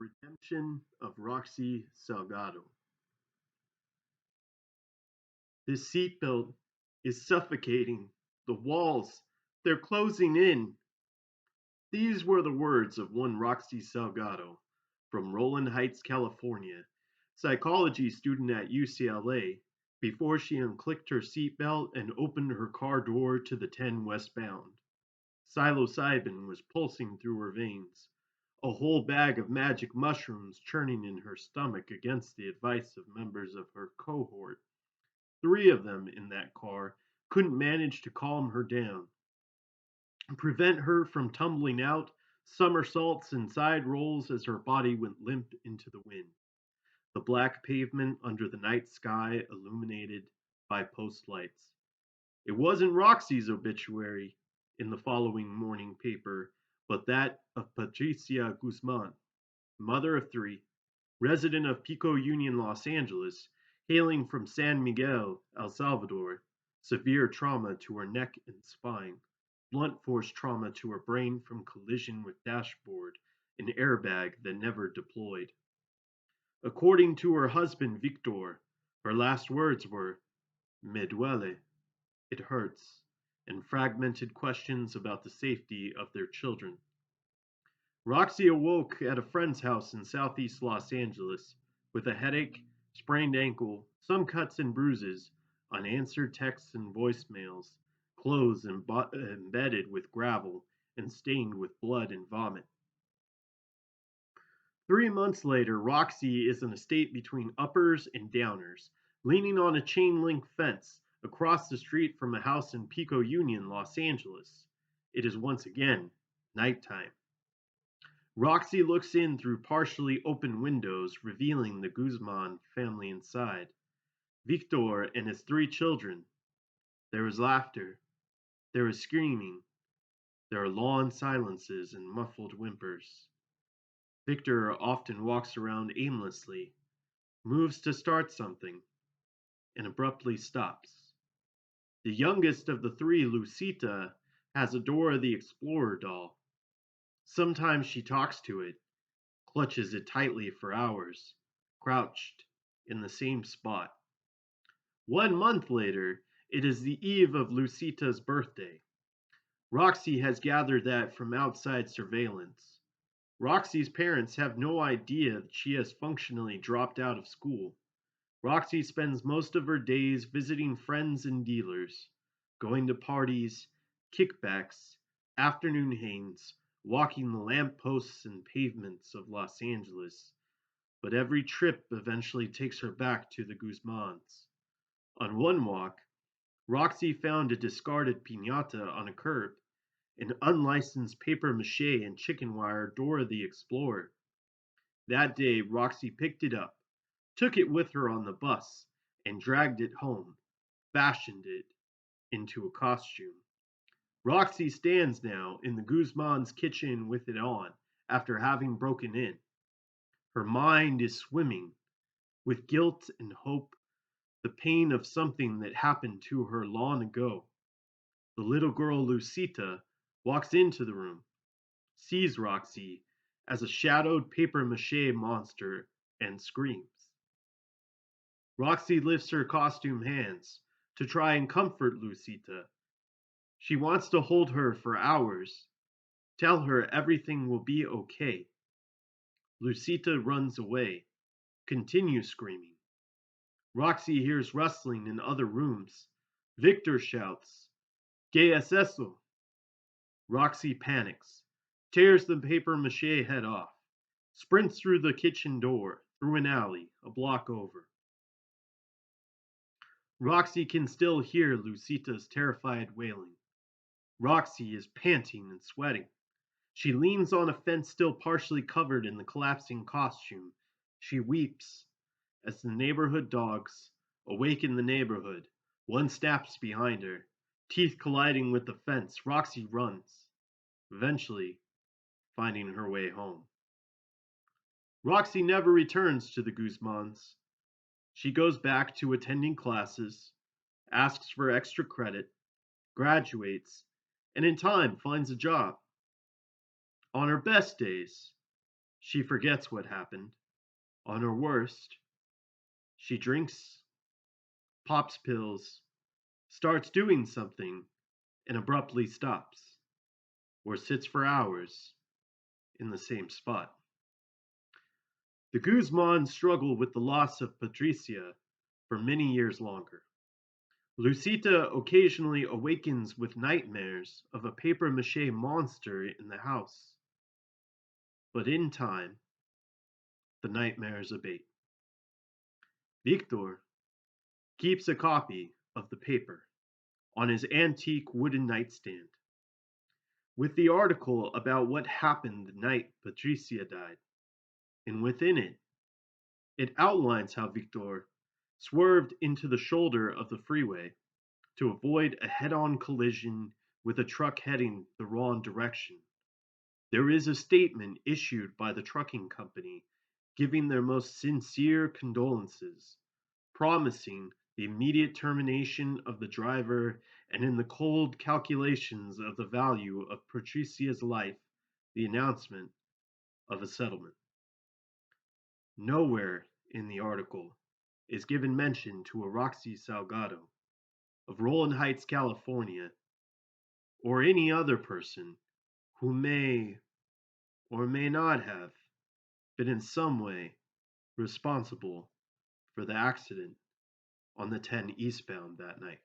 Redemption of Roxy Salgado. This seatbelt is suffocating. The walls, they're closing in. These were the words of one Roxy Salgado from Roland Heights, California, psychology student at UCLA, before she unclicked her seatbelt and opened her car door to the 10 westbound. Psilocybin was pulsing through her veins, a whole bag of magic mushrooms churning in her stomach against the advice of members of her cohort. Three of them in that car couldn't manage to calm her down, prevent her from tumbling out, somersaults and side rolls as her body went limp into the wind. The black pavement under the night sky illuminated by post lights. It wasn't Roxy's obituary in the following morning paper, but that of Patricia Guzman, mother of three, resident of Pico Union, Los Angeles, hailing from San Miguel, El Salvador, severe trauma to her neck and spine, blunt force trauma to her brain from collision with dashboard, an airbag that never deployed. According to her husband Victor, her last words were, "Me duele," it hurts, and fragmented questions about the safety of their children. Roxy awoke at a friend's house in southeast Los Angeles with a headache, sprained ankle, some cuts and bruises, unanswered texts and voicemails, clothes embedded with gravel and stained with blood and vomit. 3 months later, Roxy is in a state between uppers and downers, leaning on a chain link fence across the street from a house in Pico Union, Los Angeles. It is once again nighttime. Roxy looks in through partially open windows, revealing the Guzman family inside. Victor and his three children. There is laughter. There is screaming. There are long silences and muffled whimpers. Victor often walks around aimlessly, moves to start something, and abruptly stops. The youngest of the three, Lucita, has a Dora the Explorer doll. Sometimes she talks to it, clutches it tightly for hours, crouched in the same spot. 1 month later, it is the eve of Lucita's birthday. Roxy has gathered that from outside surveillance. Roxy's parents have no idea that she has functionally dropped out of school. Roxy spends most of her days visiting friends and dealers, going to parties, kickbacks, afternoon hangs, walking the lampposts and pavements of Los Angeles. But every trip eventually takes her back to the Guzmans. On one walk, Roxy found a discarded piñata on a curb, an unlicensed paper mache and chicken wire Dora the Explorer. That day, Roxy picked it up, took it with her on the bus, and dragged it home, fashioned it into a costume. Roxy stands now in the Guzman's kitchen with it on after having broken in. Her mind is swimming with guilt and hope, the pain of something that happened to her long ago. The little girl Lucita walks into the room, sees Roxy as a shadowed paper mache monster, and screams. Roxy lifts her costume hands to try and comfort Lucita. She wants to hold her for hours, tell her everything will be okay. Lucita runs away, continues screaming. Roxy hears rustling in other rooms. Victor shouts, "¿Qué es eso?" Roxy panics, tears the paper mache head off, sprints through the kitchen door, through an alley, a block over. Roxy can still hear Lucita's terrified wailing. Roxy is panting and sweating. She leans on a fence still partially covered in the collapsing costume. She weeps as the neighborhood dogs awaken the neighborhood. One snaps behind her. Teeth colliding with the fence, Roxy runs, eventually finding her way home. Roxy never returns to the Guzmans. She goes back to attending classes, asks for extra credit, graduates, and in time finds a job. On her best days, She forgets what happened. On her worst, she drinks, pops pills, starts doing something, and abruptly stops, or sits for hours in the same spot. The Guzmans struggle with the loss of Patricia for many years longer. Lucita occasionally awakens with nightmares of a paper mache monster in the house. But in time, the nightmares abate. Victor keeps a copy of the paper on his antique wooden nightstand, with the article about what happened the night Patricia died. And within it, it outlines how Victor swerved into the shoulder of the freeway to avoid a head on collision with a truck heading the wrong direction. There is a statement issued by the trucking company giving their most sincere condolences, promising the immediate termination of the driver, and in the cold calculations of the value of Patricia's life, the announcement of a settlement. Nowhere in the article is given mention to a Roxy Salgado of Roland Heights, California, or any other person who may or may not have been in some way responsible for the accident on the 10 eastbound that night.